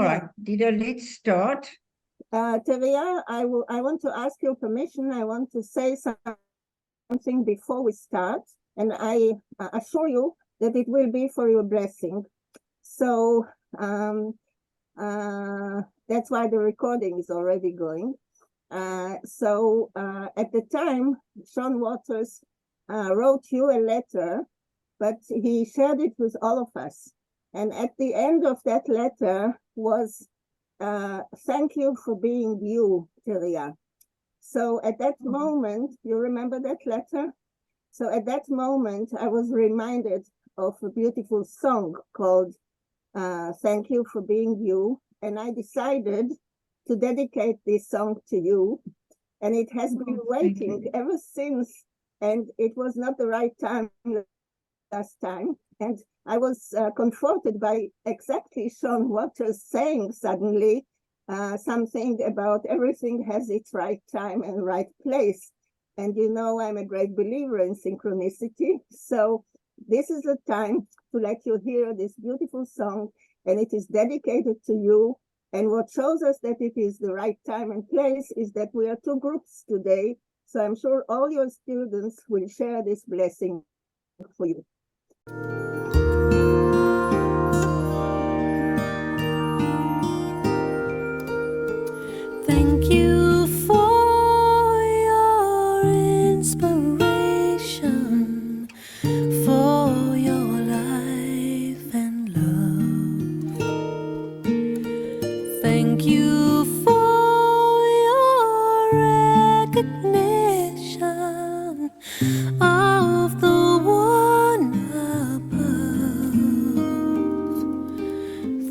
All right, Dida, let's start. Teria, I want to ask your permission. I want to say something before we start, and I assure you that it will be for your blessing. So that's why the recording is already going. At the time, Sean Waters wrote you a letter, but he shared it with all of us. And at the end of that letter was, thank you for being you, Teria. So at that moment, you remember that letter? So at that moment, I was reminded of a beautiful song called Thank You for Being You. And I decided to dedicate this song to you. And it has been waiting ever since. And it was not the right time last time. And I was confronted by exactly Sean Waters saying suddenly something about everything has its right time and right place. And you know, I'm a great believer in synchronicity. So this is the time to let you hear this beautiful song, and it is dedicated to you. And what shows us that it is the right time and place is that we are two groups today. So I'm sure all your students will share this blessing for you. Thank you for your inspiration, for your life and love. Thank you for your recognition of the one above.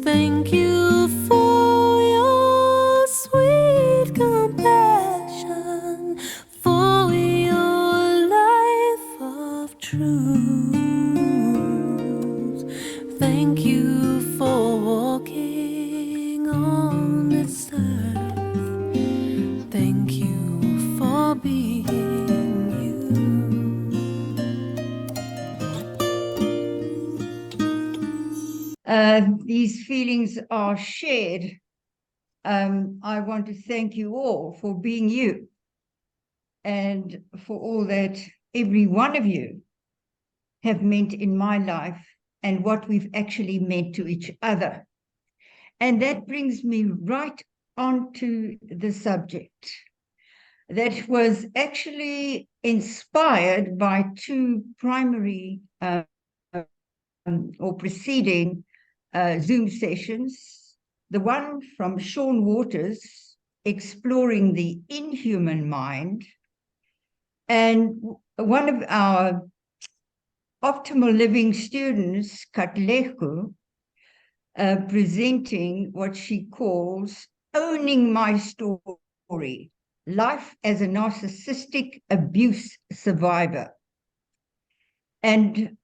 Thank you for your sweet compassion, for your life of truth. Thank you for walking on this earth. Thank you for being you. These feelings are shared. I want to thank you all for being you and for all that every one of you have meant in my life and what we've actually meant to each other. And that brings me right on to the subject that was actually inspired by two primary or preceding Zoom sessions. The one from Sean Waters, exploring the inhuman mind, and one of our optimal living students, Katlego, presenting what she calls owning my story, life as a narcissistic abuse survivor. And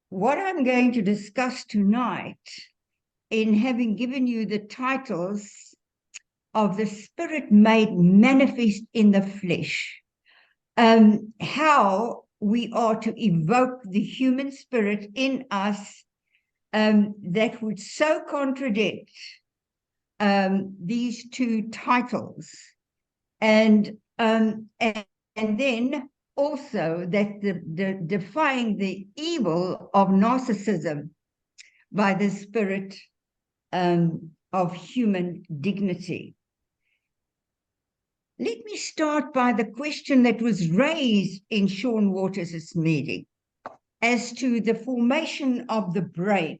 what I'm going to discuss tonight, in having given you the titles of the Spirit made manifest in the flesh, how we are to evoke the human spirit in us that would so contradict these two titles, and then also that the defying the evil of narcissism by the spirit of human dignity. Let me start by the question that was raised in Sean Waters' meeting as to the formation of the brain.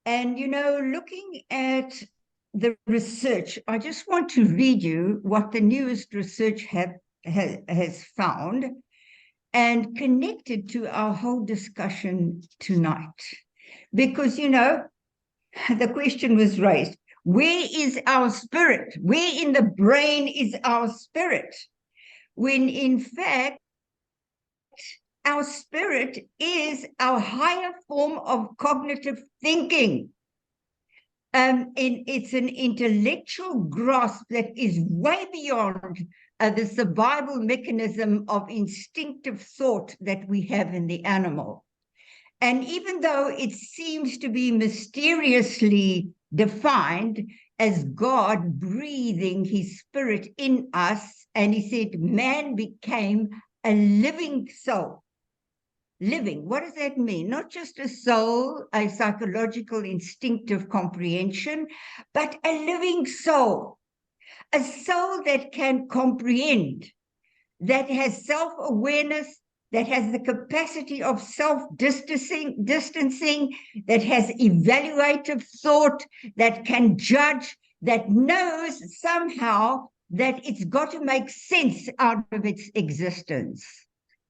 And, you know, looking at the research, I just want to read you what the newest research has found and connected to our whole discussion tonight. Because, you know, the question was raised, where is our spirit? Where in the brain is our spirit? When in fact, our spirit is our higher form of cognitive thinking. And it's an intellectual grasp that is way beyond the survival mechanism of instinctive thought that we have in the animal. And even though it seems to be mysteriously defined as God breathing his spirit in us, and he said man became a living soul. Living, what does that mean? Not just a soul, a psychological instinctive comprehension, but a living soul. A soul that can comprehend, that has self-awareness, that has the capacity of self-distancing, that has evaluative thought, that can judge, that knows somehow that it's got to make sense out of its existence.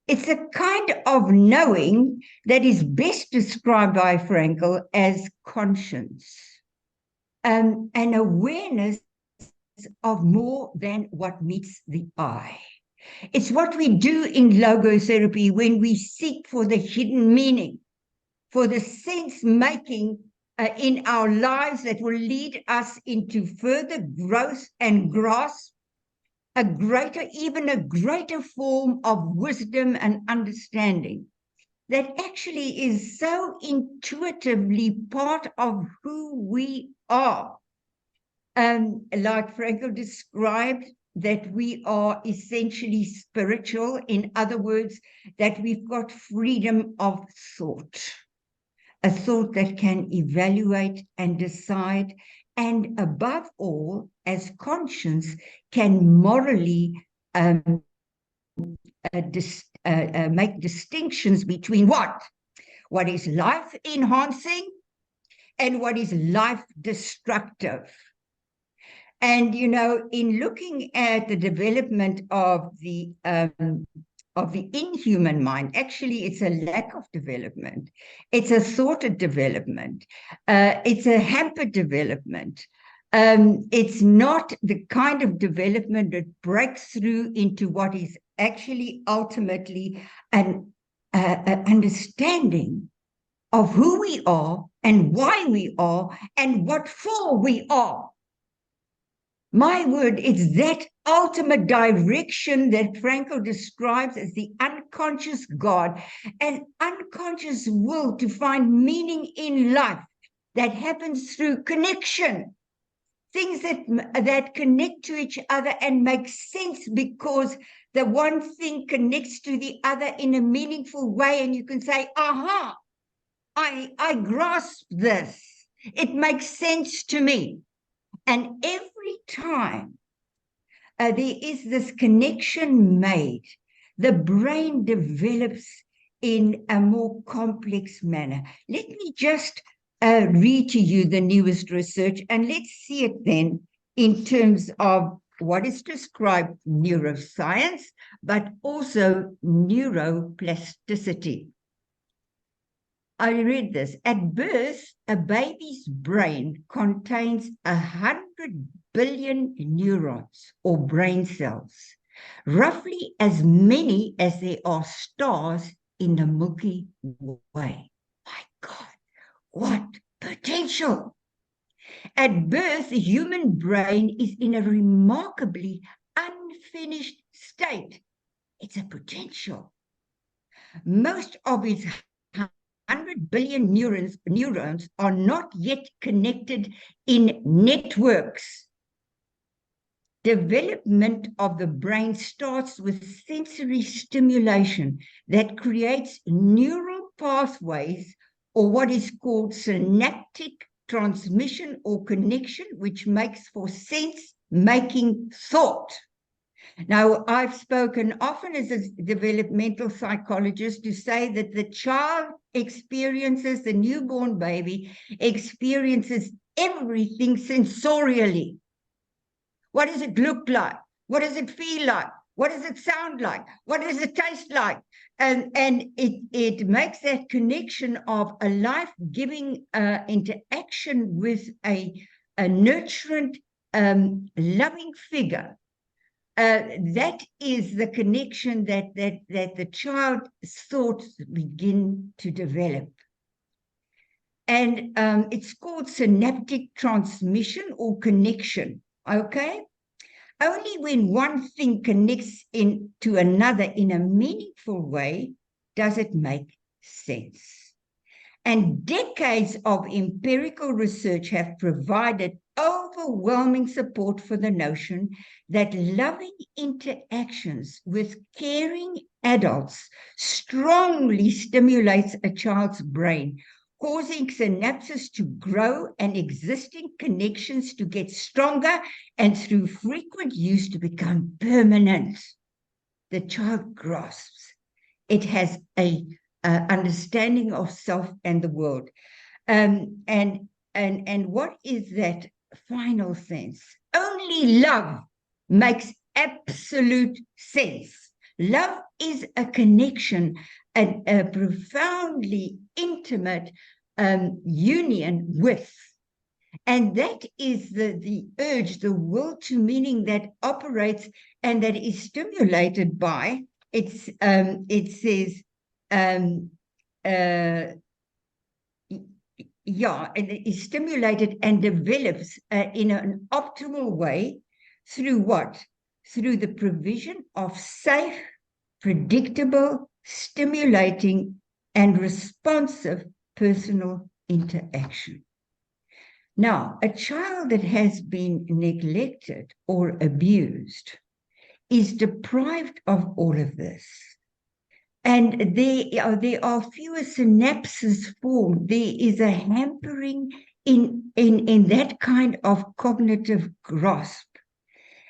It's a kind of knowing that is best described by Frankl as conscience, an awareness of more than what meets the eye. It's what we do in logotherapy when we seek for the hidden meaning, for the sense-making in our lives that will lead us into further growth and grasp even a greater form of wisdom and understanding that actually is so intuitively part of who we are. Like Frankl described, that we are essentially spiritual. In other words, that we've got freedom of thought, a thought that can evaluate and decide, and above all, as conscience, can morally make distinctions between what is life enhancing and what is life destructive. And, you know, in looking at the development of the inhuman mind, actually, it's a lack of development. It's a thwarted development. It's a hampered development. It's not the kind of development that breaks through into what is actually ultimately an understanding of who we are and why we are and what for we are. My word, it's that ultimate direction that Frankl describes as the unconscious God, an unconscious will to find meaning in life that happens through connection, things that connect to each other and make sense because the one thing connects to the other in a meaningful way, and you can say, aha, I grasp this. It makes sense to me. And every time there is this connection made, the brain develops in a more complex manner. Let me just read to you the newest research, and let's see it then in terms of what is described neuroscience, but also neuroplasticity. I read this. At birth, a baby's brain contains 100 billion neurons or brain cells, roughly as many as there are stars in the Milky Way. My God, what potential! At birth, the human brain is in a remarkably unfinished state. It's a potential. Most of its 100 billion neurons are not yet connected in networks. Development of the brain starts with sensory stimulation that creates neural pathways, or what is called synaptic transmission or connection, which makes for sense-making thought. Now, I've spoken often as a developmental psychologist to say that the child experiences, the newborn baby experiences everything sensorially. What does it look like? What does it feel like? What does it sound like? What does it taste like? And it makes that connection of a life-giving interaction with a nurturant, loving figure. That is the connection that the child's thoughts begin to develop. And it's called synaptic transmission or connection, okay? Only when one thing connects to another in a meaningful way does it make sense. And decades of empirical research have provided overwhelming support for the notion that loving interactions with caring adults strongly stimulates a child's brain, causing synapses to grow and existing connections to get stronger and through frequent use to become permanent. The child grasps. It has a understanding of self and the world. And what is that final sense? Only love makes absolute sense. Love is a connection, a profoundly intimate union with. And that is the urge, the will to meaning that operates and that is stimulated by, it says, yeah, and it is stimulated and develops in an optimal way through what? Through the provision of safe, predictable, stimulating, and responsive personal interaction. Now, a child that has been neglected or abused is deprived of all of this. And there are fewer synapses formed. There is a hampering in that kind of cognitive grasp.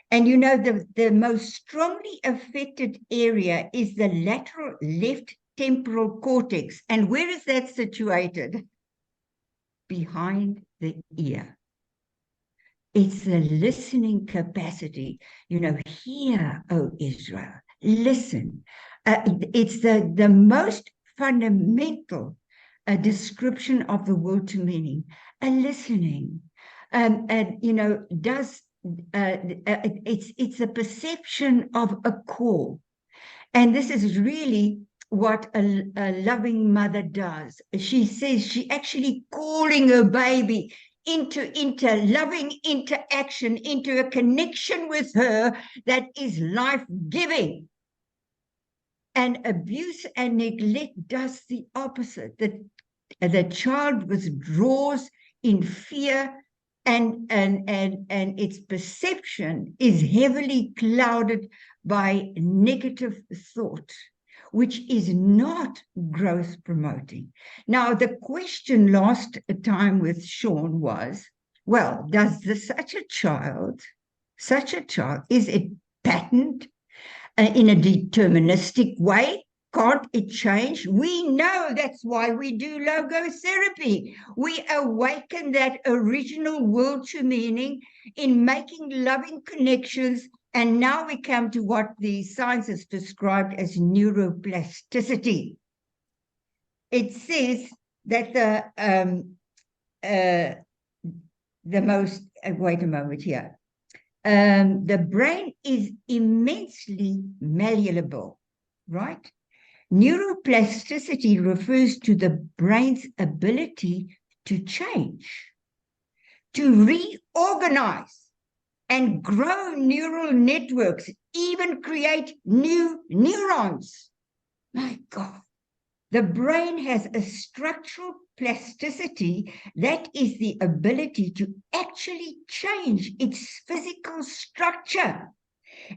And you know, the most strongly affected area is the lateral left temporal cortex. And where is that situated? Behind the ear. It's the listening capacity. You know, hear, O Israel, listen. It's the most fundamental description of the word to meaning, a listening. And you know, it's a perception of a call. And this is really what a loving mother does. She says she actually calling her baby into loving interaction, into a connection with her that is life-giving. And abuse and neglect does the opposite. The child withdraws in fear, and its perception is heavily clouded by negative thought, which is not growth promoting. Now, the question last time with Sean was, well, does such a child, is it patterned in a deterministic way? Can't it change? We know that's why we do logotherapy. We awaken that original will to meaning in making loving connections. And now we come to what the scientists described as neuroplasticity. It says that wait a moment here. The brain is immensely malleable, right? Neuroplasticity refers to the brain's ability to change, to reorganize, and grow neural networks, even create new neurons. My God, the brain has a structural plasticity that is the ability to actually change its physical structure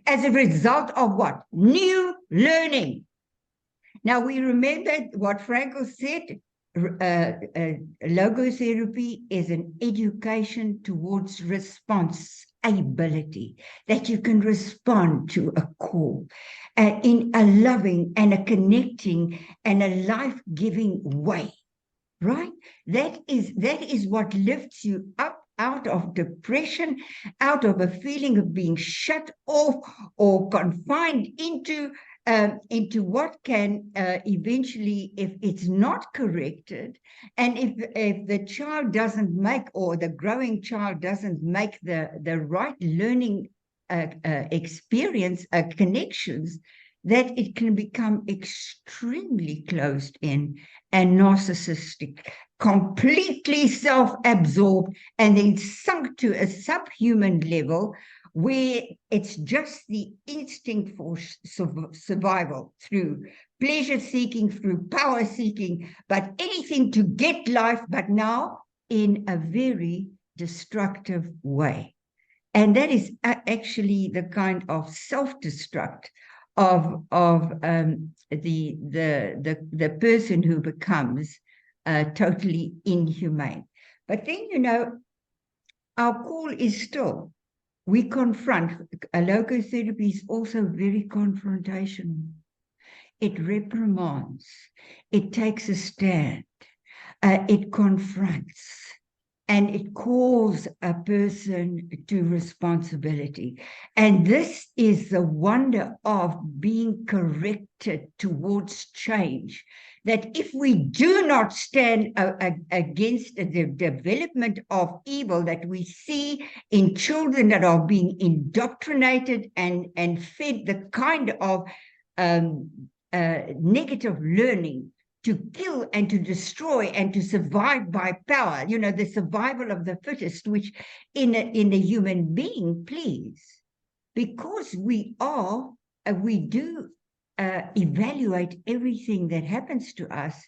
as a result of what? New learning. Now, we remember what Frankl said, logotherapy is an education towards responsibility, that you can respond to a call in a loving and a connecting and a life-giving way, right? That is what lifts you up out of depression, out of a feeling of being shut off or confined into what can eventually, if it's not corrected, and if the child doesn't make, or the growing child doesn't make the right learning experience, connections, that it can become extremely closed in and narcissistic, completely self-absorbed, and then sunk to a subhuman level where it's just the instinct for survival through pleasure seeking, through power seeking, but anything to get life, but now in a very destructive way. And that is actually the kind of self-destruct of the person who becomes totally inhumane. But then, you know, our call is still, we confront. Logotherapy is also very confrontational. It reprimands, it takes a stand, it confronts, and it calls a person to responsibility. And this is the wonder of being corrected towards change, that if we do not stand against the development of evil that we see in children that are being indoctrinated and fed the kind of negative learning to kill and to destroy and to survive by power, you know, the survival of the fittest, which in a human being, please, because we do evaluate everything that happens to us,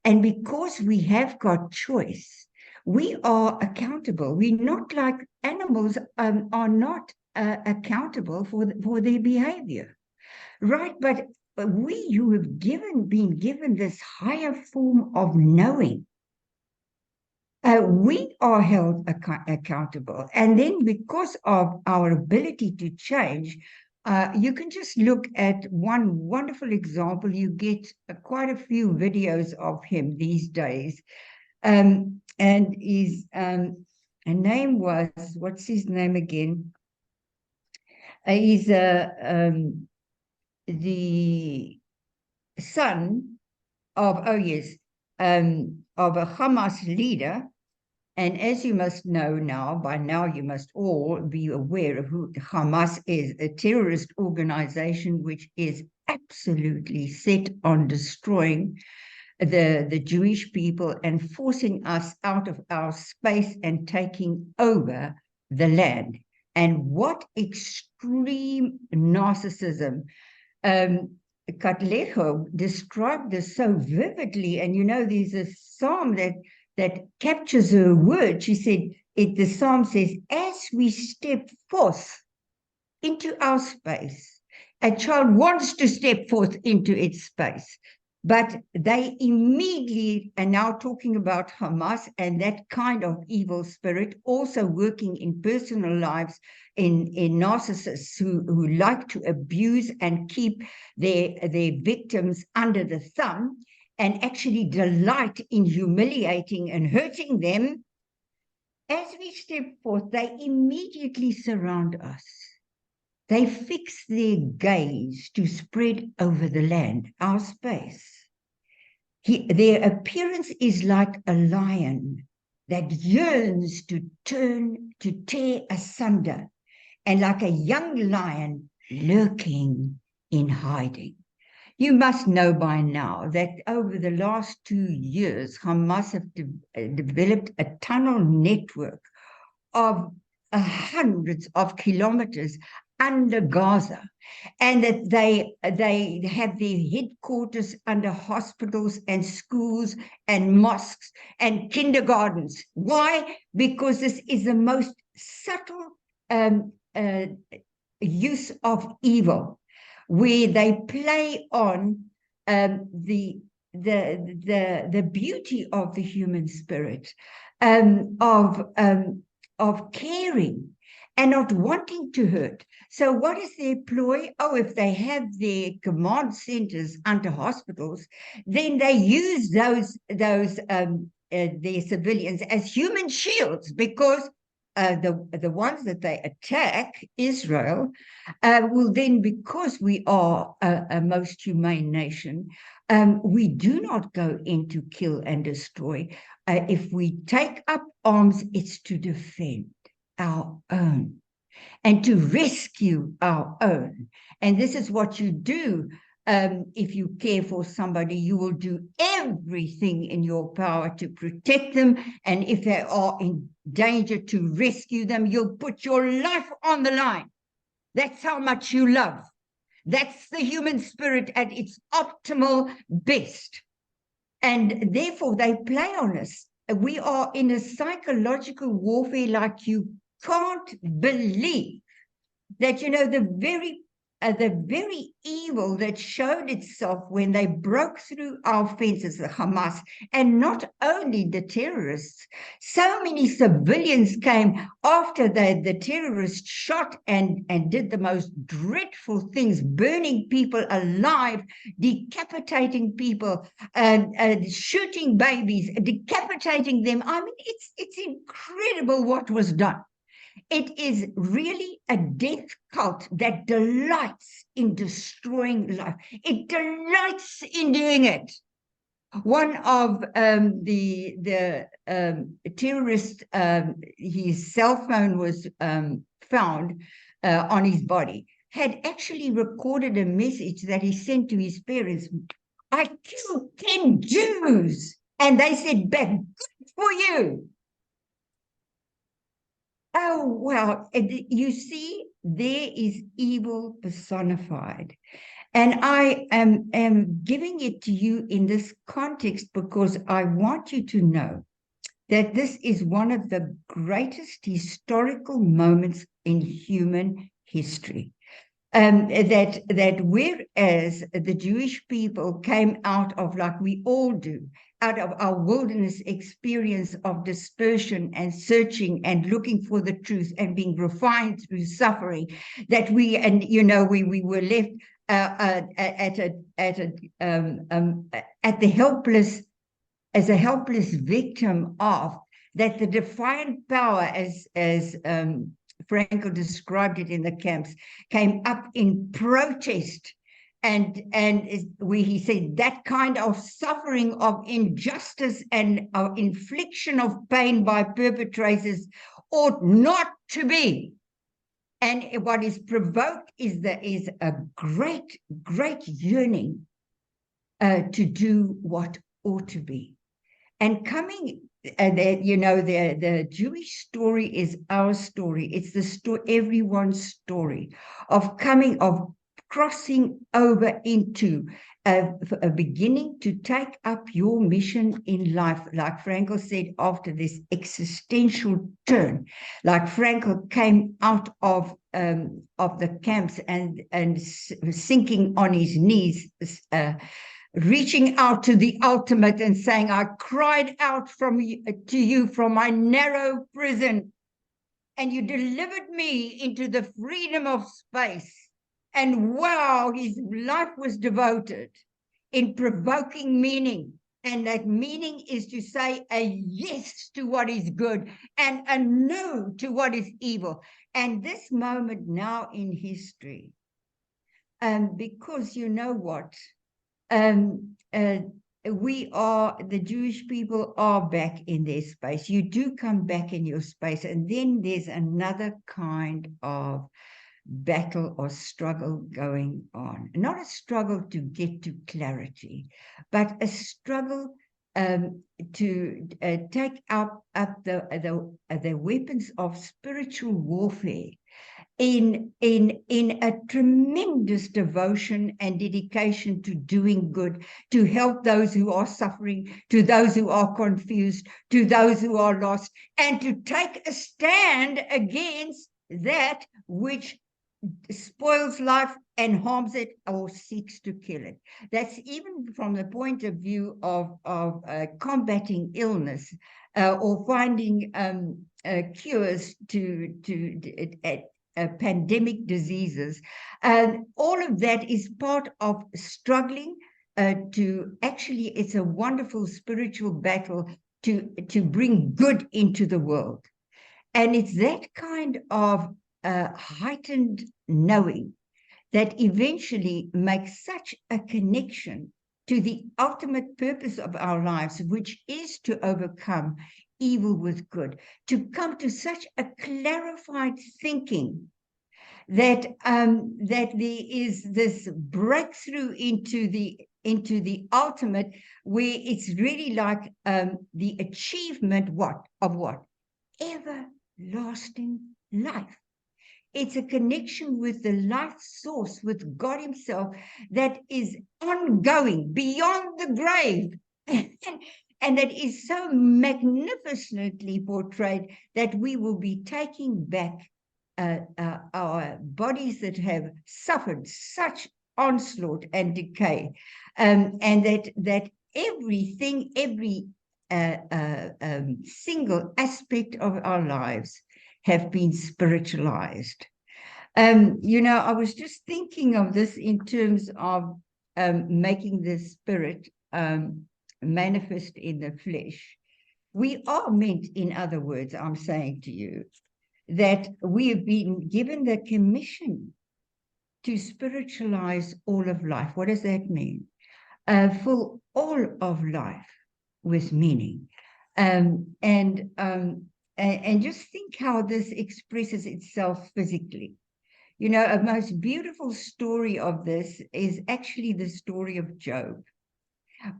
and because we have got choice, we are accountable. We're not like animals are not accountable for their behavior, right? But we who have been given this higher form of knowing, we are held accountable. And then because of our ability to change, you can just look at one wonderful example. You get quite a few videos of him these days. And his name was, what's his name again? He's the son of, of a Hamas leader. And as you must know now, by now you must all be aware of who Hamas is, a terrorist organization which is absolutely set on destroying the Jewish people and forcing us out of our space and taking over the land. And what extreme narcissism. Katlejo described this so vividly, and you know, there's a psalm that captures her word. She said, the psalm says, as we step forth into our space, a child wants to step forth into its space, but they immediately are now talking about Hamas and that kind of evil spirit also working in personal lives, in narcissists who like to abuse and keep their victims under the thumb and actually delight in humiliating and hurting them. As we step forth, they immediately surround us. They fix their gaze to spread over the land, our space. Their appearance is like a lion that yearns to tear asunder, and like a young lion lurking in hiding. You must know by now that over the last 2 years, Hamas have developed a tunnel network of hundreds of kilometers under Gaza, and that they have their headquarters under hospitals and schools and mosques and kindergartens. Why? Because this is the most subtle use of evil, where they play on the beauty of the human spirit, of caring and not wanting to hurt. So what is their ploy? Oh, if they have their command centers under hospitals, then they use their civilians as human shields, because the ones that they attack, Israel, will then, because we are a most humane nation, we do not go in to kill and destroy. If we take up arms, it's to defend our own and to rescue our own. And this is what you do. If you care for somebody, you will do everything in your power to protect them. And if they are in danger, to rescue them. You'll put your life on the line. That's how much you love. That's the human spirit at its optimal best. And therefore, they play on us. We are in a psychological warfare like you can't believe. That, you know, the very evil that showed itself when they broke through our fences, the Hamas, and not only the terrorists, so many civilians came after the terrorists shot and did the most dreadful things, burning people alive, decapitating people, shooting babies, decapitating them. I mean, it's incredible what was done. It is really a death cult that delights in destroying life. It delights in doing it. One of the terrorist, his cell phone was found on his body, had actually recorded a message that he sent to his parents. I killed 10 Jews. And they said back, good for you. Oh, wow. You see, there is evil personified. And I am giving it to you in this context because I want you to know that this is one of the greatest historical moments in human history. That whereas the Jewish people came out of, like we all do, out of our wilderness experience of dispersion and searching and looking for the truth and being refined through suffering, that we were left at the helpless, as a helpless victim of that. The defiant power, as Frankel described it in the camps, came up in protest, and where he said that kind of suffering of injustice and of infliction of pain by perpetrators ought not to be. And what is provoked is a great yearning to do what ought to be. And coming, the Jewish story is our story. It's the story, everyone's story of crossing over into a beginning to take up your mission in life. Like Frankel said, after this existential turn, like Frankel came out of the camps and sinking on his knees, reaching out to the ultimate and saying, I cried out to you from my narrow prison, and you delivered me into the freedom of space. And wow, his life was devoted in provoking meaning. And that meaning is to say a yes to what is good and a no to what is evil. And this moment now in history, because you know what? The Jewish people are back in their space. You do come back in your space. And then there's another kind of battle or struggle going on. Not a struggle to get to clarity, but a struggle to take up the weapons of spiritual warfare in a tremendous devotion and dedication to doing good, to help those who are suffering, to those who are confused, to those who are lost, and to take a stand against that which spoils life and harms it or seeks to kill it. That's even from the point of view of combating illness or finding cures to pandemic diseases. And all of that is part of struggling it's a wonderful spiritual battle to bring good into the world. And it's that kind of heightened knowing that eventually makes such a connection to the ultimate purpose of our lives, which is to overcome evil with good, to come to such a clarified thinking that there is this breakthrough into the ultimate, where it's really like the achievement of what? Everlasting life. It's a connection with the life source, with God himself, that is ongoing beyond the grave. And that is so magnificently portrayed that we will be taking back our bodies that have suffered such onslaught and decay, and that everything, every single aspect of our lives have been spiritualized. I was just thinking of this in terms of making the spirit manifest in the flesh. We are meant, in other words, I'm saying to you, that we have been given the commission to spiritualize all of life. What does that mean? Fill all of life with meaning. And just think how this expresses itself physically. A most beautiful story of this is actually the story of Job.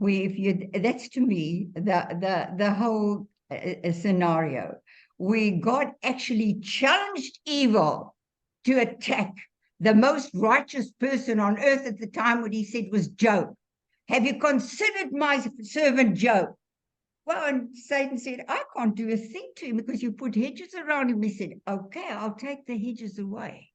That's to me the whole scenario, where God actually challenged evil to attack the most righteous person on earth at the time. What he said was, Job, have you considered my servant Job? Well, and Satan said, I can't do a thing to him because you put hedges around him. He said, okay, I'll take the hedges away.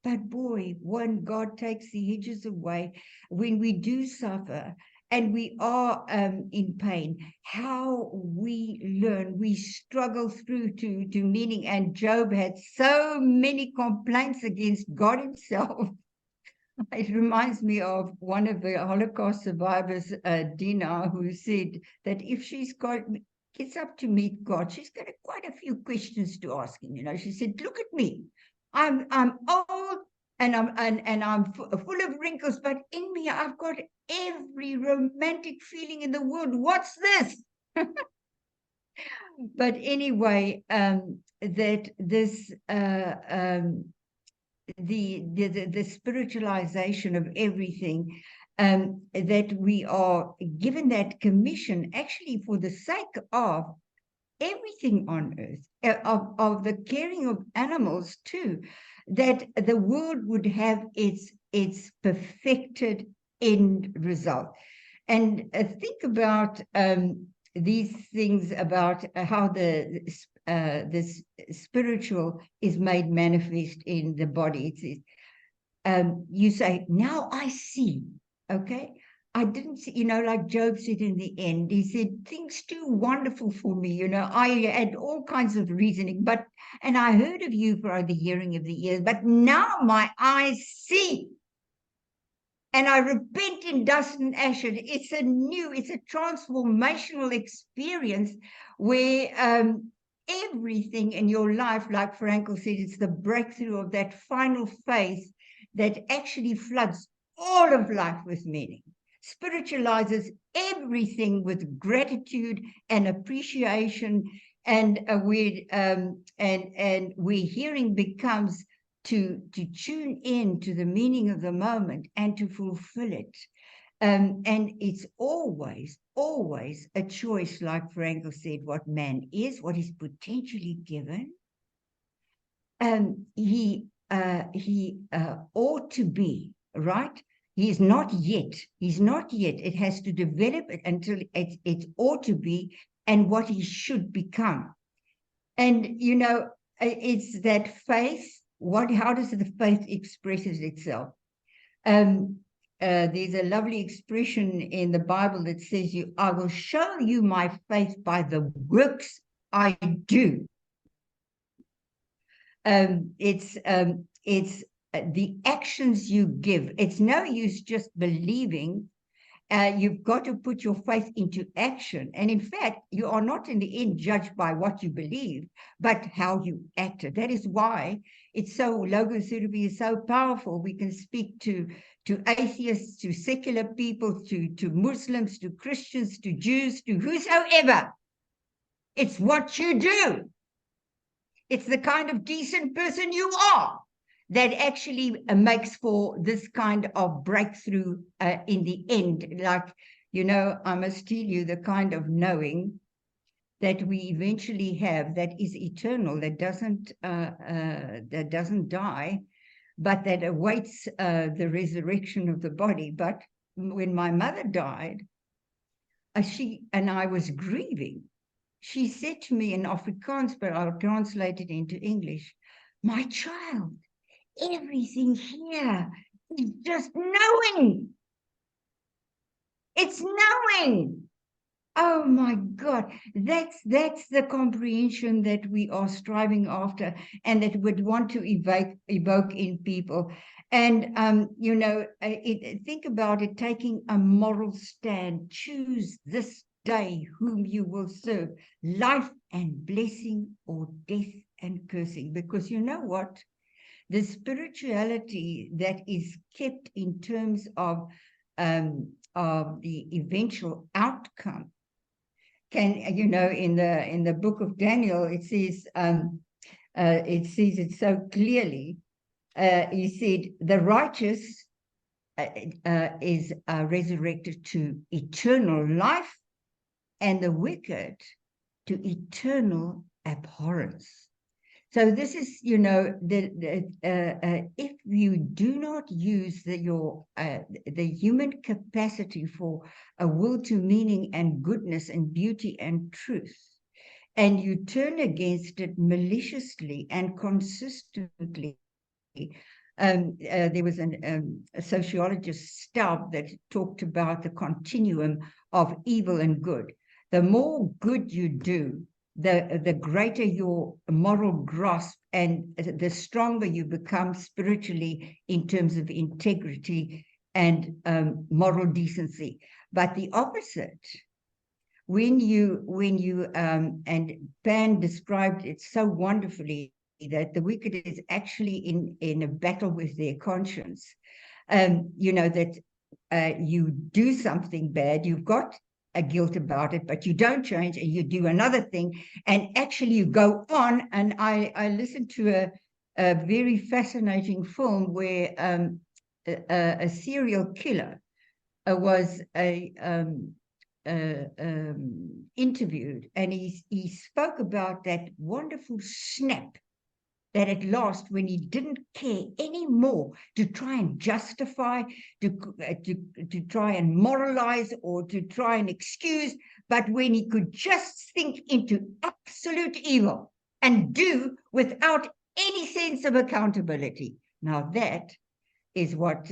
But boy, when God takes the hedges away, when we do suffer and we are in pain, how we learn, we struggle through to meaning. And Job had so many complaints against God himself. It reminds me of one of the Holocaust survivors, Dina, who said that if gets up to meet God, she's got quite a few questions to ask him. She said, look at me. I'm old and I'm full of wrinkles, but in me I've got every romantic feeling in the world. What's this? But anyway, that this the spiritualization of everything, that we are given that commission actually for the sake of everything on earth, of the caring of animals too, that the world would have its perfected end result. And think about these things, about how this spiritual is made manifest in the body. You say, now I see, okay? I didn't see, like Job said in the end, he said, things too wonderful for me, I had all kinds of reasoning, and I heard of you for the hearing of the ears, but now my eyes see. And I repent in dust and ashes. It's a transformational experience where everything in your life, like Frankel said, it's the breakthrough of that final faith that actually floods all of life with meaning, spiritualizes everything with gratitude and appreciation, and where hearing becomes to tune in to the meaning of the moment and to fulfill it. And it's always a choice, like Frankel said, what man is, what is potentially given. He ought to be, right? He's not yet. It has to develop it until it ought to be, and what he should become. And, it's that faith. How does the faith expresses itself? There's a lovely expression in the Bible that says, I will show you my faith by the works I do. It's the actions you give. It's no use just believing. You've got to put your faith into action. And in fact, you are not in the end judged by what you believe, but how you acted. That is why it's logotherapy is so powerful. We can speak to atheists, to secular people, to Muslims, to Christians, to Jews, to whosoever. It's what you do. It's the kind of decent person you are that actually makes for this kind of breakthrough in the end. Like, I must tell you, the kind of knowing that we eventually have that is eternal, that doesn't die, but that awaits the resurrection of the body. But when my mother died, she and I was grieving. She said to me in Afrikaans, but I'll translate it into English, "My child, everything here is just knowing. It's knowing." Oh my God, that's the comprehension that we are striving after, and that would want to evoke in people. And think about it, taking a moral stand. Choose this day whom you will serve, life and blessing, or death and cursing. Because you know what? The spirituality that is kept in terms of the eventual outcome can, in the book of Daniel, it says it so clearly. He said the righteous is resurrected to eternal life, and the wicked to eternal abhorrence. So this is, if you do not use the human capacity for a will to meaning and goodness and beauty and truth, and you turn against it maliciously and consistently. There was a sociologist, Staub, that talked about the continuum of evil and good. The more good you do, the greater your moral grasp, and the stronger you become spiritually in terms of integrity and moral decency. But the opposite, when you and Pan described it so wonderfully, that the wicked is actually in a battle with their conscience. That you do something bad, you've got a guilt about it, but you don't change, and you do another thing, and actually you go on. And I listened to a very fascinating film where a serial killer was interviewed, and he spoke about that wonderful snap that at last, when he didn't care anymore to try and justify, to try and moralize, or to try and excuse, but when he could just sink into absolute evil and do without any sense of accountability. Now that is what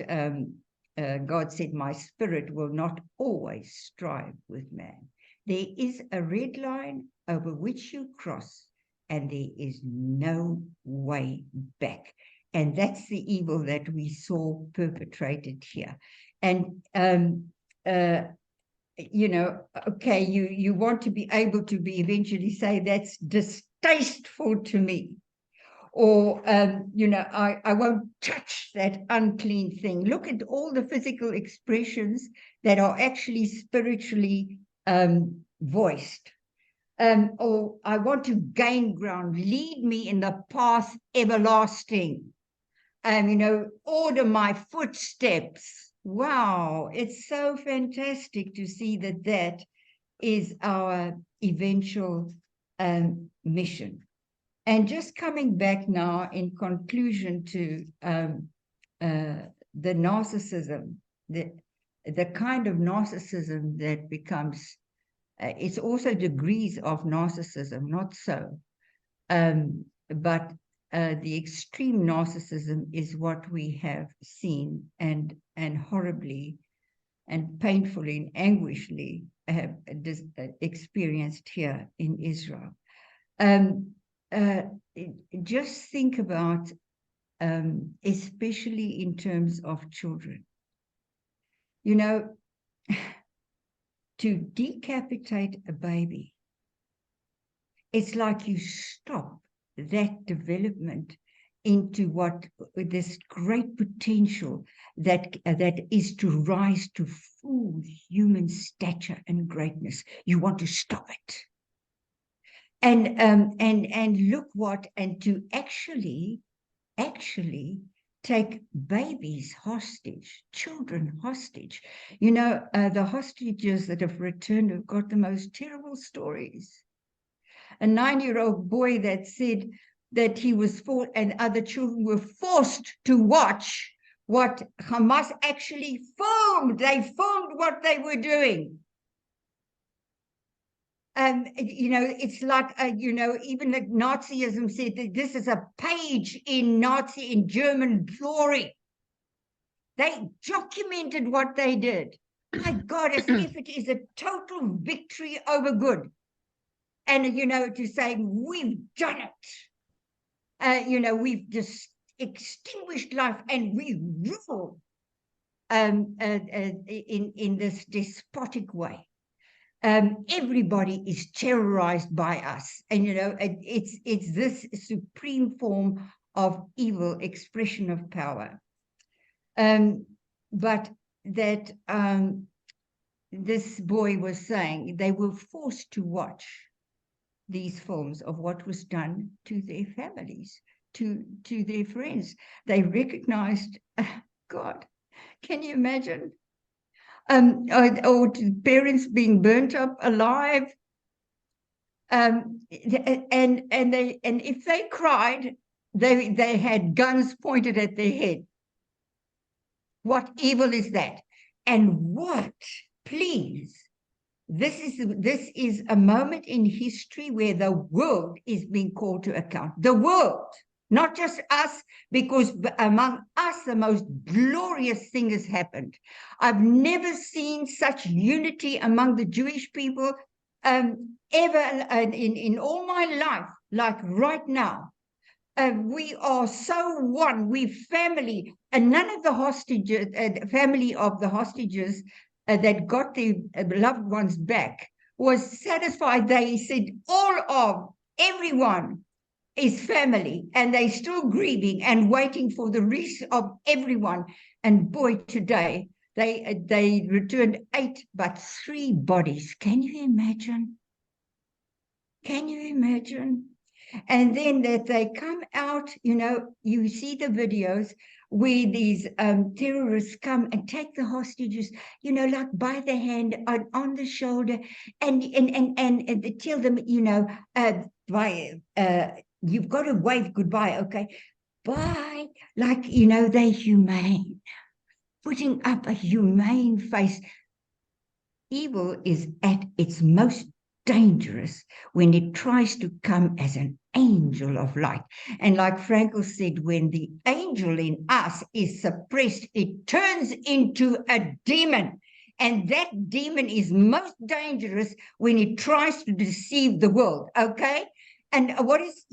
God said, my spirit will not always strive with man. There is a red line over which you cross, and there is no way back. And that's the evil that we saw perpetrated here. And, okay, you want to be able to be eventually say, that's distasteful to me. Or, I won't touch that unclean thing. Look at all the physical expressions that are actually spiritually voiced. Or I want to gain ground, lead me in the path everlasting. Order my footsteps. Wow, it's so fantastic to see that is our eventual mission. And just coming back now in conclusion to the narcissism, the kind of narcissism that becomes, it's also degrees of narcissism, not so. But the extreme narcissism is what we have seen and horribly and painfully and anguishly have experienced here in Israel. Just think about, especially in terms of children, to decapitate a baby, it's like you stop that development into what this great potential that is to rise to full human stature and greatness. You want to stop it. And look what, and to actually take babies hostage, children hostage. The hostages that have returned have got the most terrible stories. a 9-year-old boy that said that he was and other children were forced to watch what Hamas actually filmed. They filmed what they were doing. It's like, even the Nazism said that this is a page in German glory. They documented what they did. My God, as if it is a total victory over good. And, to say, we've done it. We've just extinguished life and we rule in this despotic way. Everybody is terrorized by us, and it's this supreme form of evil expression of power. But that this boy was saying they were forced to watch these films of what was done to their families, to their friends. They recognized, God, can you imagine? Or parents being burnt up alive, and if they cried, they had guns pointed at their head. What evil is that? And what, please, this is a moment in history where the world is being called to account. The world. Not just us, because among us, the most glorious thing has happened. I've never seen such unity among the Jewish people ever in all my life, like right now. We are so one, we family, and none of the hostages, family of the hostages that got their loved ones back was satisfied. They said everyone is family, and they're still grieving and waiting for the release of everyone. And boy, today they returned 8 but 3 bodies. Can you imagine? Can you imagine? And then that they come out, you see the videos where these terrorists come and take the hostages, like by the hand, on the shoulder, and they tell them, you've got to wave goodbye, okay? Bye. Like, they're humane, putting up a humane face. Evil is at its most dangerous when it tries to come as an angel of light. And like Frankl said, when the angel in us is suppressed, it turns into a demon. And that demon is most dangerous when it tries to deceive the world, okay? And what is,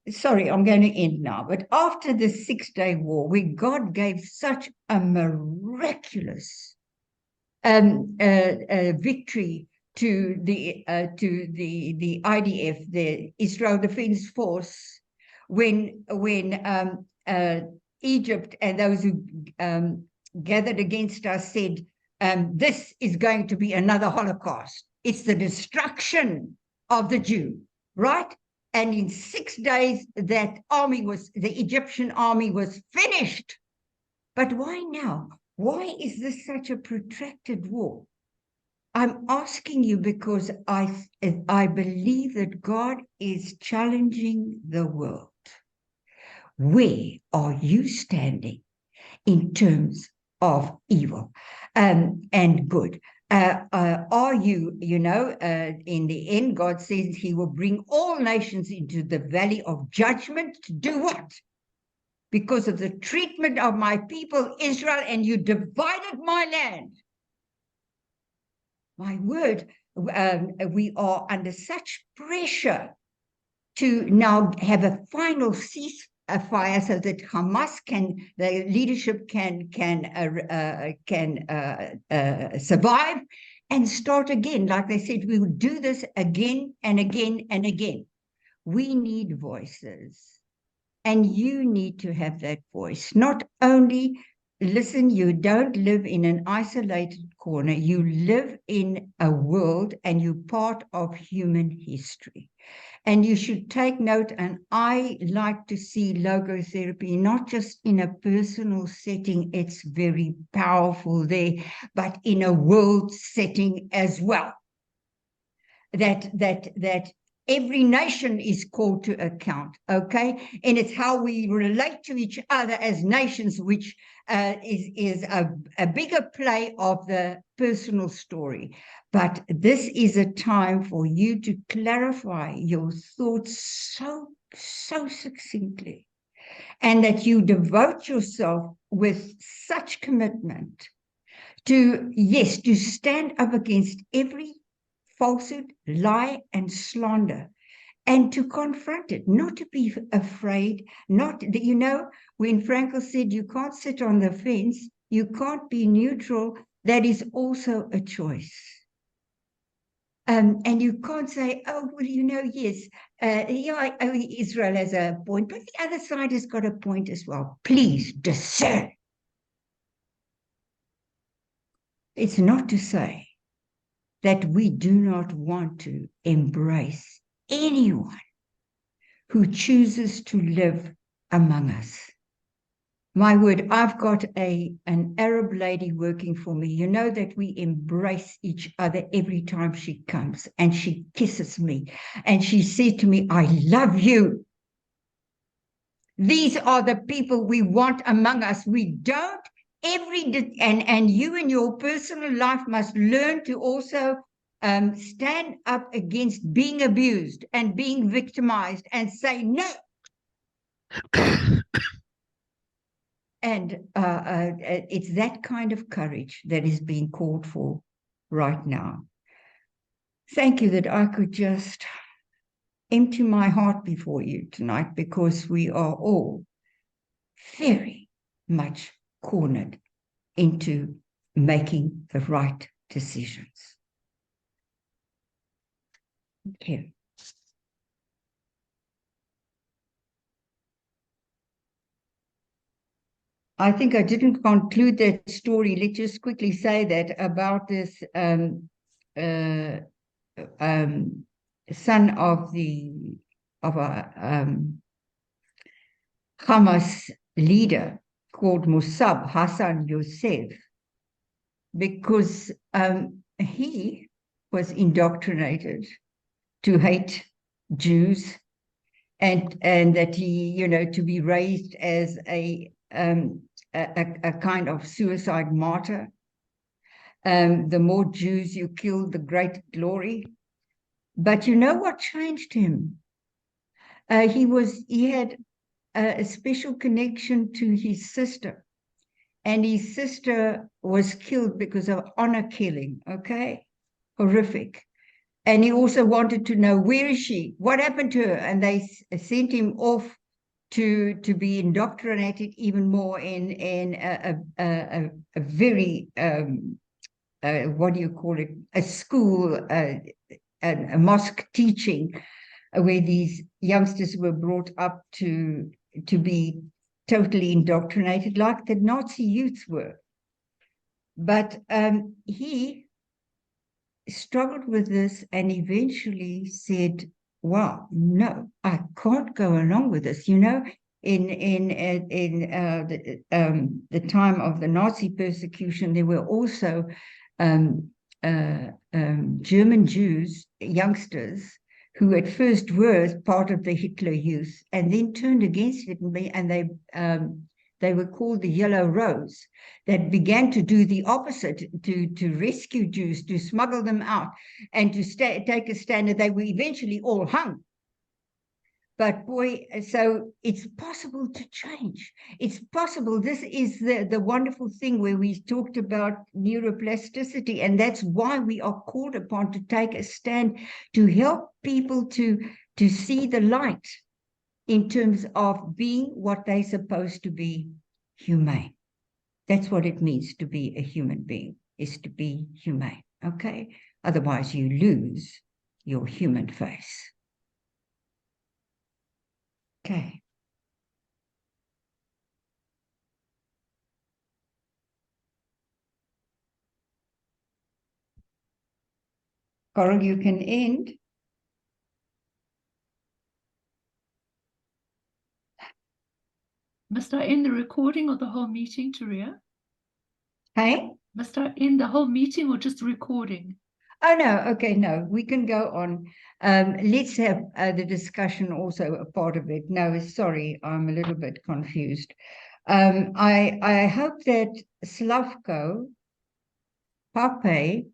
sorry, I'm going to end now, but after the 6-day war, where God gave such a miraculous victory to the IDF, the Israel Defense Force, when Egypt and those who gathered against us said, this is going to be another Holocaust. It's the destruction of the Jew, right? And in 6 days, the Egyptian army was finished. But why now? Why is this such a protracted war? I'm asking you because I believe that God is challenging the world. Where are you standing in terms of evil and good? Are you, in the end, God says he will bring all nations into the valley of judgment to do what? Because of the treatment of my people, Israel, and you divided my land. My word, we are under such pressure to now have a final ceasefire so that Hamas the leadership can survive and start again. Like they said, we will do this again and again and again. We need voices, and you need to have that voice. Not only listen, you don't live in an isolated corner. You live in a world and you're part of human history. And you should take note, and I like to see logotherapy, not just in a personal setting, it's very powerful there, but in a world setting as well. that every nation is called to account, okay? And it's how we relate to each other as nations, which is a bigger play of the personal story. But this is a time for you to clarify your thoughts so succinctly, and that you devote yourself with such commitment to, yes, to stand up against every falsehood, lie, and slander, and to confront it, not to be afraid, not that, you know, when Frankl said you can't sit on the fence, you can't be neutral, that is also a choice. And you can't say, oh, well, you know, yes, Israel has a point, but the other side has got a point as well. Please discern. It's not to say that we do not want to embrace anyone who chooses to live among us. My word, I've got an Arab lady working for me. You know that we embrace each other every time she comes, and she kisses me, and she said to me, I love you. These are the people we want among us. We don't and you in your personal life must learn to also stand up against being abused and being victimized and say no. And it's that kind of courage that is being called for right now. Thank you that I could just empty my heart before you tonight, because we are all very much cornered into making the right decisions. Okay. I think I didn't conclude that story. Let's just quickly say that about this son of a Hamas leader called Musab Hassan Youssef, because he was indoctrinated to hate Jews, and that he, you know, to be raised as a kind of suicide martyr. The more Jews you kill, the greater glory. But you know what changed him? He had a special connection to his sister, and his sister was killed because of honor killing. Okay, horrific. And he also wanted to know, where is she? What happened to her? And they sent him off to be indoctrinated even more in a very what do you call it? A school, a mosque teaching, where these youngsters were brought up to be totally indoctrinated, like the Nazi youths were. But he struggled with this and eventually said, wow, no, I can't go along with this. You know, in the time of the Nazi persecution, there were also German Jews, youngsters, who at first were part of the Hitler Youth and then turned against it, and they were called the Yellow Rose, that began to do the opposite, to rescue Jews, to smuggle them out, and to take a stand. They were eventually all hung. But boy, so it's possible to change. It's possible. This is the wonderful thing where we talked about neuroplasticity, and that's why we are called upon to take a stand to help people to see the light in terms of being what they're supposed to be, humane. That's what it means to be a human being, is to be humane, okay? Otherwise you lose your human face. Okay. Coral, you can end. Must I end the recording or the whole meeting, Teria? Hey? Must I end the whole meeting or just the recording? Oh, no. Okay, no, we can go on. Let's have the discussion also a part of it. No, sorry, I'm a little bit confused. I hope that Slavko Pape,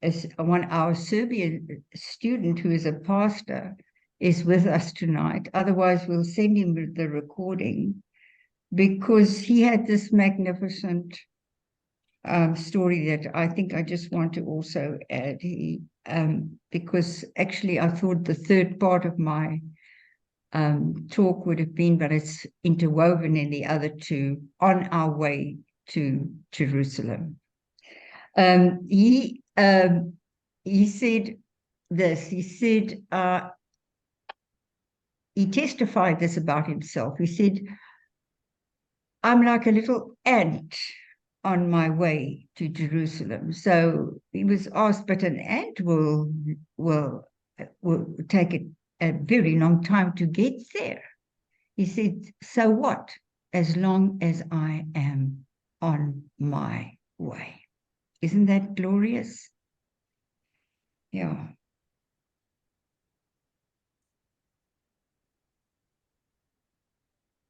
is our Serbian student who is a pastor, is with us tonight. Otherwise, we'll send him the recording, because he had this magnificent story that I think I just want to also add. Because actually I thought the third part of my talk would have been, but it's interwoven in the other two, on our way to Jerusalem. He said this. He said he testified this about himself. He said, "I'm like a little ant on my way to Jerusalem." So he was asked, but an ant will take a very long time to get there. He said, "So what, as long as I am on my way." Isn't that glorious? Yeah.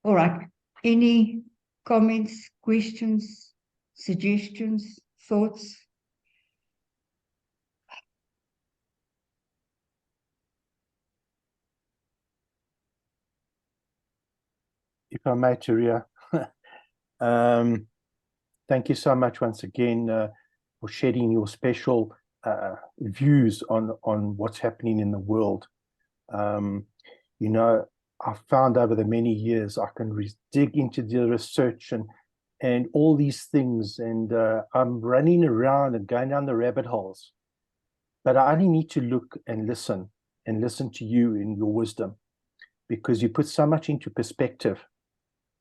All right. Any comments, questions, suggestions, thoughts? If I may, Teria, thank you so much once again for shedding your special views on what's happening in the world. You know, I've found over the many years I can dig into the research and all these things, and I'm running around and going down the rabbit holes. But I only need to look and listen to you in your wisdom, because you put so much into perspective.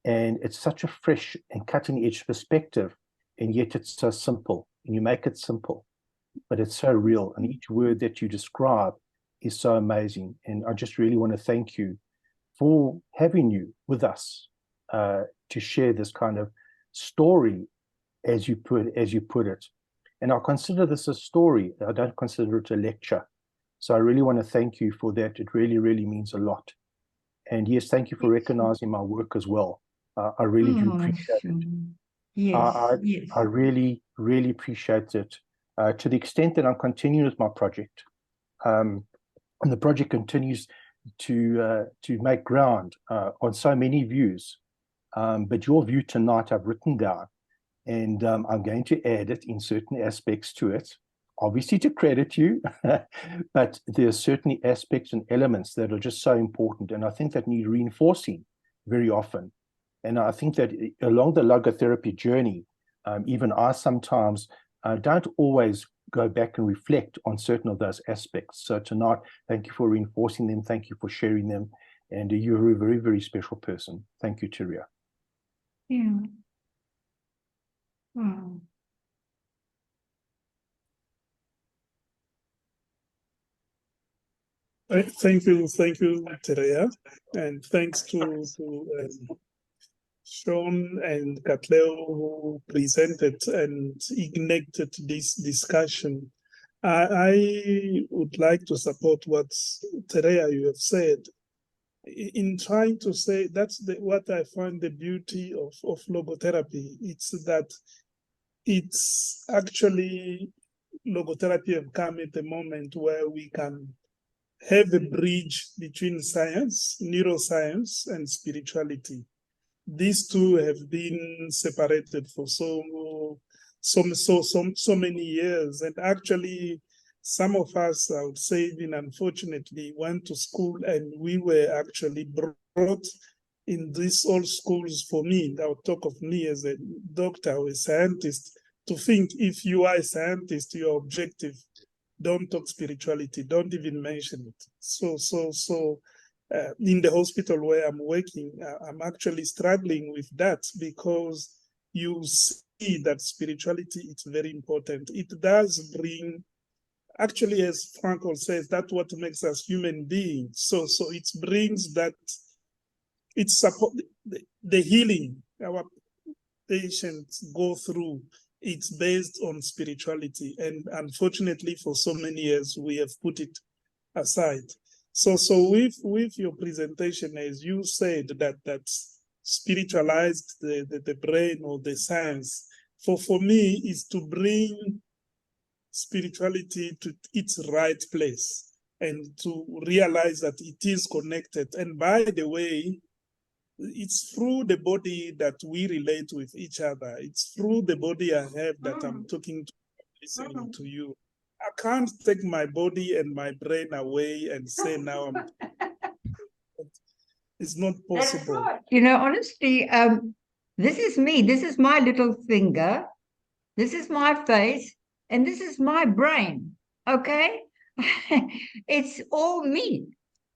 And it's such a fresh and cutting edge perspective, and yet it's so simple, and you make it simple, but it's so real. And each word that you describe is so amazing. And I just really want to thank you for having you with us to share this kind of story, as you put it. And I consider this a story. I don't consider it a lecture. So I really want to thank you for that. It really, really means a lot. And yes, thank you for recognizing my work as well. I really do appreciate it. Yes, yes. I really, really appreciate it, to the extent that I'm continuing with my project. And the project continues to make ground on so many views. But your view tonight I've written down, and I'm going to add it in certain aspects to it, obviously to credit you, but there are certainly aspects and elements that are just so important, and I think that need reinforcing very often. And I think that along the logotherapy journey, even I sometimes don't always go back and reflect on certain of those aspects. So tonight, thank you for reinforcing them. Thank you for sharing them. And you're a very, very special person. Thank you, Teria. Yeah. Wow. Thank you, Teria, and thanks to Sean and Katleo, who presented and ignited this discussion. I would like to support what Teria you have said. In trying to say, that's what I find the beauty of logotherapy. It's that it's actually, logotherapy have come at a moment where we can have a bridge between science, neuroscience, and spirituality. These two have been separated for so many years. And actually, some of us, I would say, even unfortunately, went to school and we were actually brought in these old schools. For me, I would talk of me as a doctor or a scientist, to think if you are a scientist, you're objective. Don't talk spirituality, don't even mention it. So in the hospital where I'm working, I'm actually struggling with that, because you see that spirituality is very important. It does bring, actually, as Franco says, that's what makes us human beings. So it brings that, it support the healing our patients go through. it's based on spirituality. And unfortunately, for so many years, we have put it aside. So with your presentation, as you said, that's spiritualized the brain or the science, for me is to bring spirituality to its right place and to realize that it is connected. And by the way, it's through the body that we relate with each other. It's through the body I have that I'm talking to, listening to you. I can't take my body and my brain away and say now I'm. It's not possible. That's right. You know, honestly, this is me. This is my little finger. This is my face, and this is my brain. Okay, it's all me.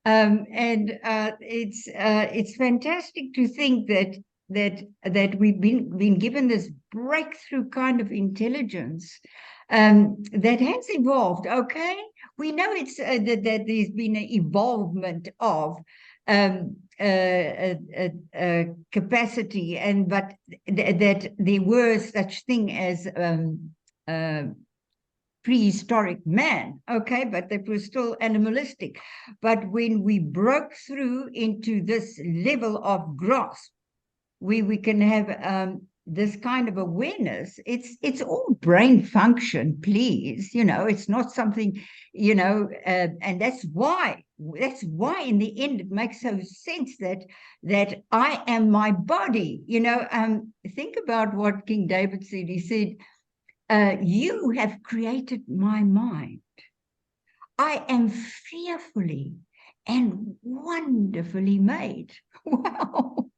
And it's fantastic to think that we've been given this breakthrough kind of intelligence that has evolved. Okay, we know it's that there's been an evolvement of capacity, and but that there were such thing as prehistoric man, okay, but that was still animalistic. But when we broke through into this level of grasp, we can have this kind of awareness. It's all brain function, please. You know, it's not something, you know, and that's why in the end it makes so sense that I am my body. You know, think about what King David said. He said, you have created my mind. I am fearfully and wonderfully made. Wow.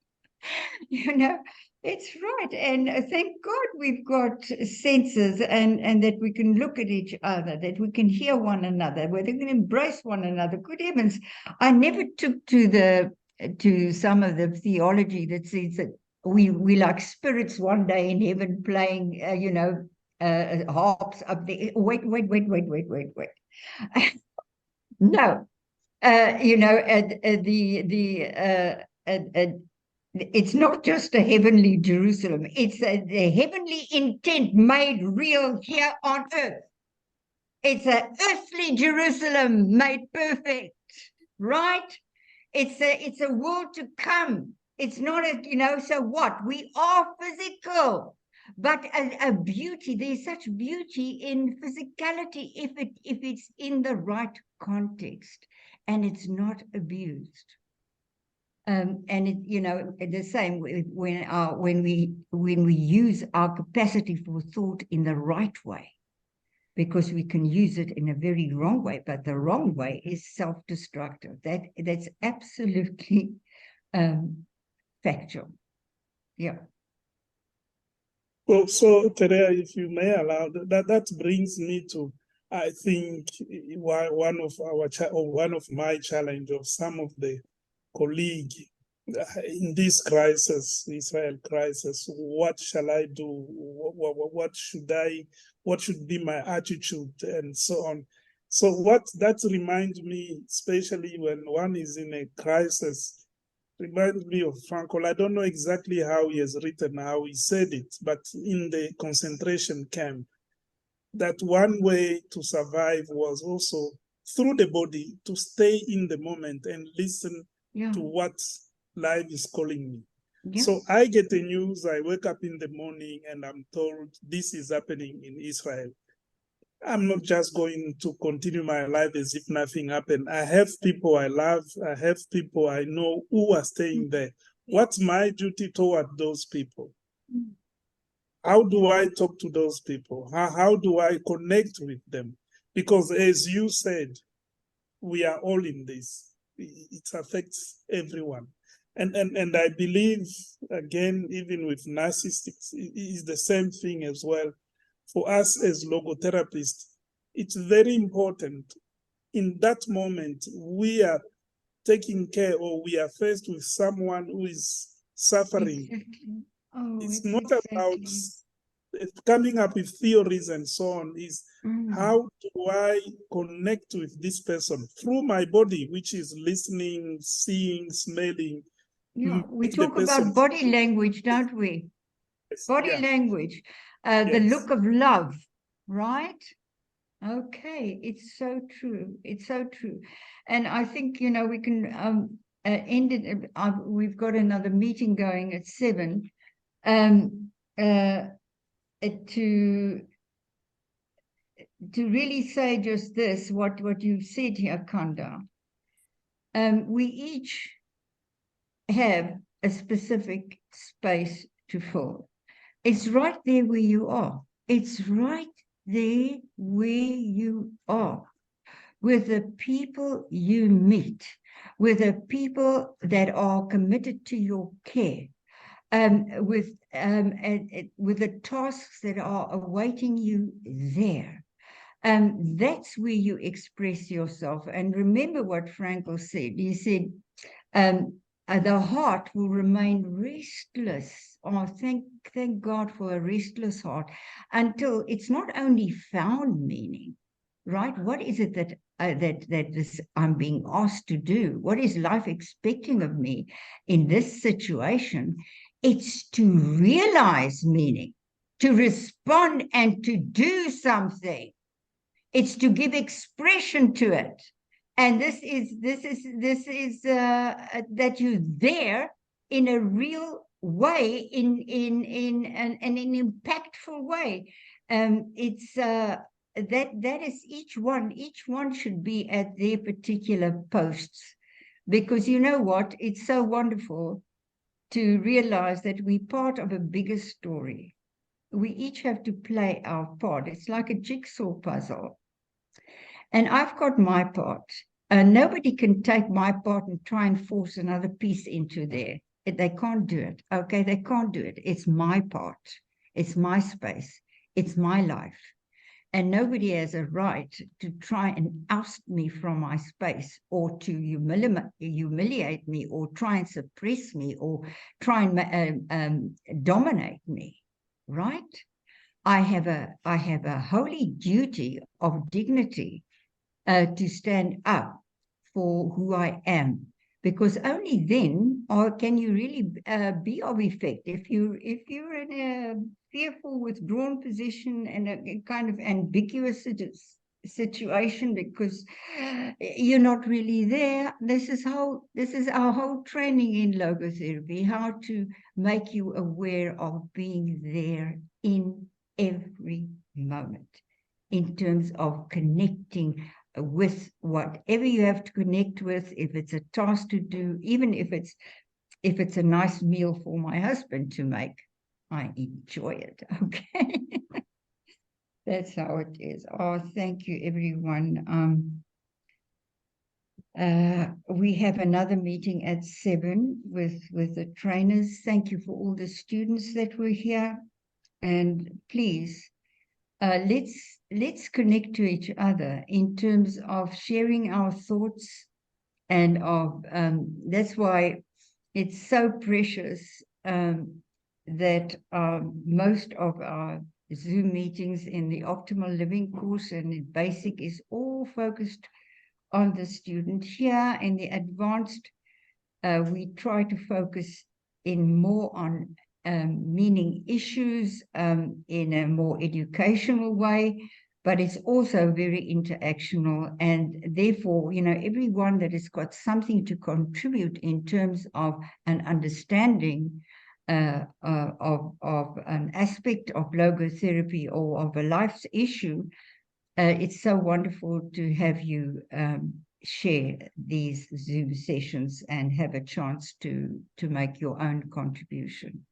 You know, it's right. And thank God we've got senses and that we can look at each other, that we can hear one another, where they can embrace one another. Good heavens. I never took to some of the theology that says that we like spirits one day in heaven playing, you know, harps up there. Wait. No, you know, it's not just a heavenly Jerusalem. It's the heavenly intent made real here on earth. It's an earthly Jerusalem made perfect, right? It's a world to come. It's not a, you know, so what? We are physical. But a beauty, there's such beauty in physicality if it's in the right context and it's not abused. And it, you know, the same when we use our capacity for thought in the right way, because we can use it in a very wrong way, but the wrong way is self-destructive. That's absolutely factual. Yeah. Well, so Teria, if you may allow, that brings me to, I think, one of my challenge of some of the colleagues in this crisis, Israel crisis. What shall I do? What should be my attitude, and so on. So that reminds me, especially when one is in a crisis, reminds me of Frankl. I don't know exactly how he has written, how he said it, but in the concentration camp, that one way to survive was also through the body, to stay in the moment and listen to what life is calling me. Yeah. So I get the news, I wake up in the morning and I'm told this is happening in Israel. I'm not just going to continue my life as if nothing happened. I have people I love. I have people I know who are staying there. What's my duty toward those people? How do I talk to those people? How do I connect with them? Because as you said, we are all in this. It affects everyone. And I believe, again, even with narcissists, it is the same thing as well. For us as logotherapists, it's very important. In that moment, we are taking care, or we are faced with someone who is suffering. Exactly. It's not about coming up with theories and so on. Is how do I connect with this person through my body, which is listening, seeing, smelling. Yeah, we talk about body language, don't we? Yes, body language. the Yes. look of love, right? Okay, it's so true. It's so true. And I think, you know, we can end it. We've got another meeting going at 7. To really say just this, what you've said here, Kanda. We each have a specific space to fill. It's right there where you are. It's right there where you are, with the people you meet, with the people that are committed to your care, with the tasks that are awaiting you there. That's where you express yourself. And remember what Frankl said. He said, the heart will remain restless. Oh, thank God for a restless heart, until it's not only found meaning, right? What is it that this I'm being asked to do? What is life expecting of me in this situation? It's to realize meaning, to respond and to do something. It's to give expression to it. And this is that you're there in a real way, in an impactful way. It's that is each one should be at their particular posts, because you know what? It's so wonderful to realize that we're part of a bigger story. We each have to play our part. It's like a jigsaw puzzle. And I've got my part. Nobody can take my part and try and force another piece into there. They can't do it. Okay, they can't do it. It's my part. It's my space. It's my life. And nobody has a right to try and oust me from my space, or to humiliate me, or try and suppress me, or try and dominate me, right? I have a holy duty of dignity to stand up for who I am, because only then can you really be of effect. If you're in a fearful, withdrawn position and a kind of ambiguous situation because you're not really there, this is our whole training in logotherapy, how to make you aware of being there in every moment, in terms of connecting with whatever you have to connect with. If it's a task to do, even if it's a nice meal for my husband to make, I enjoy it. Okay. That's how it is. Oh, thank you, everyone. We have another meeting at 7 with the trainers. Thank you for all the students that were here. And please, let's connect to each other in terms of sharing our thoughts, and of that's why it's so precious that most of our Zoom meetings in the Optimal Living course and in Basic is all focused on the student. Here in the Advanced, we try to focus in more on meaning issues in a more educational way, but it's also very interactional. And therefore, you know, everyone that has got something to contribute in terms of an understanding of an aspect of logotherapy or of a life's issue, it's so wonderful to have you share these Zoom sessions and have a chance to make your own contribution.